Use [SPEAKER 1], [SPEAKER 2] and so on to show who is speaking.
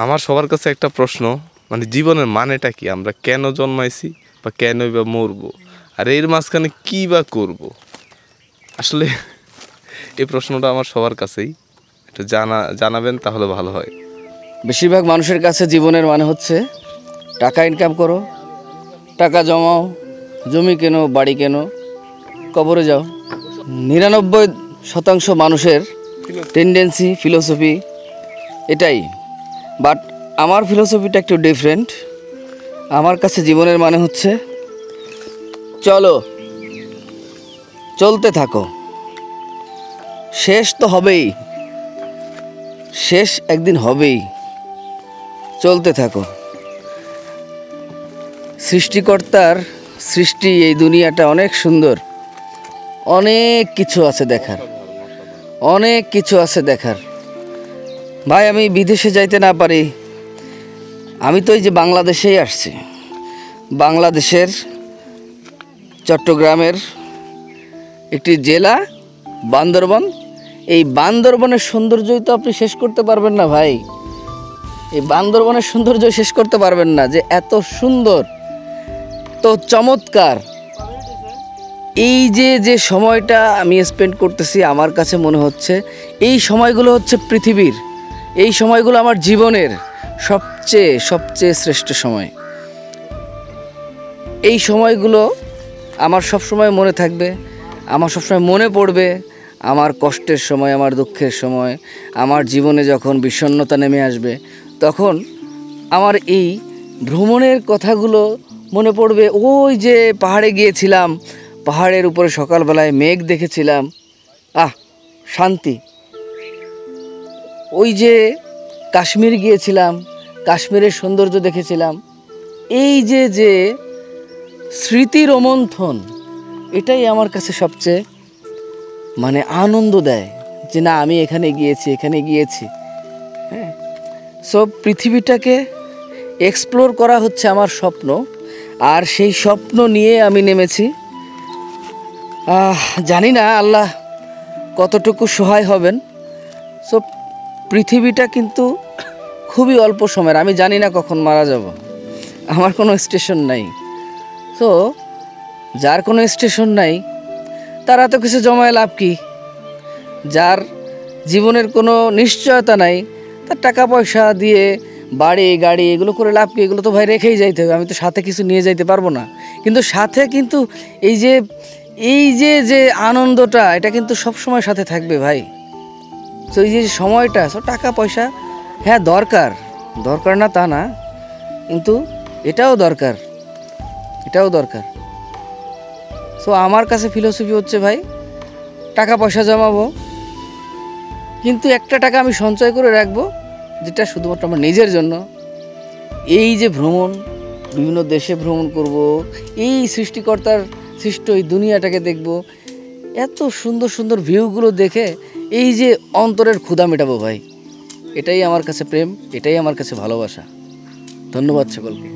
[SPEAKER 1] আমার সবার কাছে একটা প্রশ্ন, মানে জীবনের মানেটা কি? আমরা কেন জন্মাইছি বা কেনই বা মরবো, আর এর মাঝখানে কী বা করবো? আসলে এই প্রশ্নটা আমার সবার কাছেই, একটু জানাবেন তাহলে ভালো হয়।
[SPEAKER 2] বেশিরভাগ মানুষের কাছে জীবনের মানে হচ্ছে টাকা ইনকাম করো, টাকা জমাও, জমি কেনো, বাড়ি কেনো, কবরে যাও। 99% মানুষের টেন্ডেন্সি, ফিলোসফি এটাই। বাট আমার ফিলোসফিটা একটু ডিফারেন্ট। আমার কাছে জীবনের মানে হচ্ছে চলো, চলতে থাকো, শেষ তো হবেই, শেষ একদিন হবেই, চলতে থাকো। সৃষ্টিকর্তার সৃষ্টি, এই দুনিয়াটা অনেক সুন্দর, অনেক কিছু আছে দেখার, অনেক কিছু আছে দেখার। ভাই আমি বিদেশে যাইতে না পারি, আমি তো এই যে বাংলাদেশেই আসছি। বাংলাদেশের চট্টগ্রামের একটি জেলা বান্দরবন। এই বান্দরবনের সৌন্দর্যই তো আপনি শেষ করতে পারবেন না ভাই। এই বান্দরবনের সৌন্দর্য শেষ করতে পারবেন না, যে এত সুন্দর, তো চমৎকার। এই যে সময়টা আমি স্পেন্ড করতেছি, আমার কাছে মনে হচ্ছে এই সময়গুলো হচ্ছে পৃথিবীর, এই সময়গুলো আমার জীবনের সবচেয়ে সবচেয়ে শ্রেষ্ঠ সময়। এই সময়গুলো আমার সবসময় মনে থাকবে, আমার সবসময় মনে পড়বে। আমার কষ্টের সময়, আমার দুঃখের সময়, আমার জীবনে যখন বিষণ্ণতা নেমে আসবে, তখন আমার এই ভ্রমণের কথাগুলো মনে পড়বে। ওই যে পাহাড়ে গিয়েছিলাম, পাহাড়ের উপরে সকালবেলায় মেঘ দেখেছিলাম, শান্তি। ওই যে কাশ্মীর গিয়েছিলাম, কাশ্মীরের সৌন্দর্য দেখেছিলাম। এই যে স্মৃতি রোমন্থন, এটাই আমার কাছে সবচেয়ে মানে আনন্দ দেয়, যে না আমি এখানে গিয়েছি। হ্যাঁ, সো পৃথিবীটাকে এক্সপ্লোর করা হচ্ছে আমার স্বপ্ন, আর সেই স্বপ্ন নিয়ে আমি নেমেছি। জানি না আল্লাহ কতটুকু সহায় হবেন। সো পৃথিবীটা কিন্তু খুবই অল্প সময়ের, আমি জানি না কখন মারা যাব, আমার কোনো স্টেশন নাই। তো যার কোনো স্টেশন নাই তার এত কিছু জমায় লাভ কি? যার জীবনের কোনো নিশ্চয়তা নাই, তার টাকা পয়সা দিয়ে বাড়ি গাড়ি এগুলো করে লাভ কি? এগুলো তো ভাই রেখেই যাইতে হবে, আমি তো সাথে কিছু নিয়ে যাইতে পারবো না। কিন্তু সাথে কিন্তু এই যে আনন্দটা, এটা কিন্তু সব সময় সাথে থাকবে ভাই। তো এই যে সময়টা, টাকা পয়সা হ্যাঁ দরকার না তা না, কিন্তু এটাও দরকার। সো আমার কাছে ফিলোসফি হচ্ছে ভাই, টাকা পয়সা জমাবো, কিন্তু একটা টাকা আমি সঞ্চয় করে রাখবো, যেটা শুধুমাত্র আমার নিজের জন্য। এই যে ভ্রমণ, বিভিন্ন দেশে ভ্রমণ করব, এই সৃষ্টিকর্তার সৃষ্ট এই দুনিয়াটাকে দেখব, এত সুন্দর সুন্দর ভিউগুলো দেখে এই যে অন্তরের ক্ষুধা মেটাবো ভাই। এটাই আমার কাছে প্রেম, এটাই আমার কাছে ভালোবাসা। ধন্যবাদ সকলকে।